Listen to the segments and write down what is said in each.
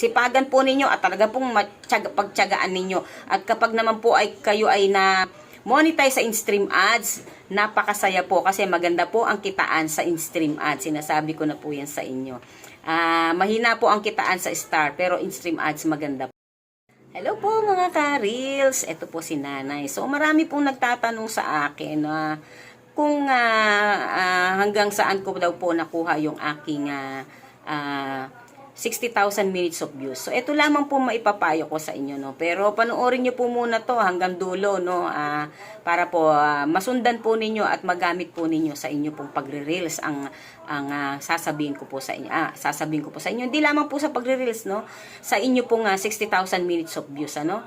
sipagan po ninyo at talaga pong pagtiyagaan ninyo. At kapag naman po ay kayo ay na monetize sa in-stream ads, napakasaya po kasi maganda po ang kitaan sa in-stream ads. Sinasabi ko na po yan sa inyo. Mahina po ang kitaan sa star, pero in-stream ads maganda po. Hello po mga ka-reels, ito po si Nanay. So marami pong nagtatanong sa akin kung hanggang saan ko daw po nakuha yung aking 60,000 minutes of views. So ito lamang po maipapayo ko sa inyo, no. Pero panoorin niyo po muna to hanggang dulo, no, para po masundan po ninyo at magamit po ninyo sa inyo pong pagre-reels ang sasabihin ko po sa inyo. Sasabihin ko po sa inyo, hindi lamang po sa pagre-reels, no, sa inyo pong 60,000 minutes of views, ano.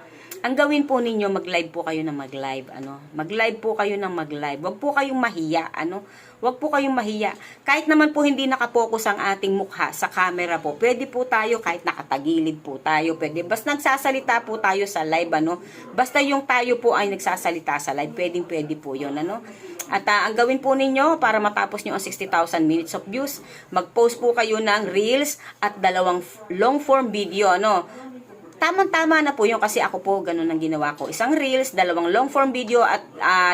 Ang gawin po ninyo, mag-live po kayo na mag-live, ano. Mag-live po kayo na mag-live. Huwag po kayong mahiya, ano. Huwag po kayong mahiya. Kahit naman po hindi nakapokus ang ating mukha sa camera po, pwede po tayo kahit nakatagilid po tayo, pwede. Basta nagsasalita po tayo sa live, ano. Basta yung tayo po ay nagsasalita sa live, pwede po yun, ano. At ang gawin po ninyo para matapos nyo ang 60,000 minutes of views, mag-post po kayo ng reels at 2 long form video, ano. Tama-tama na po yun kasi ako po ganun ang ginawa ko. Isang reels, 2 long form video at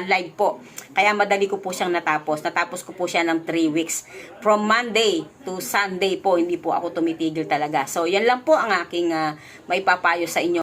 live po. Kaya madali ko po siyang natapos. Natapos ko po siya ng 3 weeks. From Monday to Sunday po, hindi po ako tumitigil talaga. So yan lang po ang aking maipapayo sa inyo.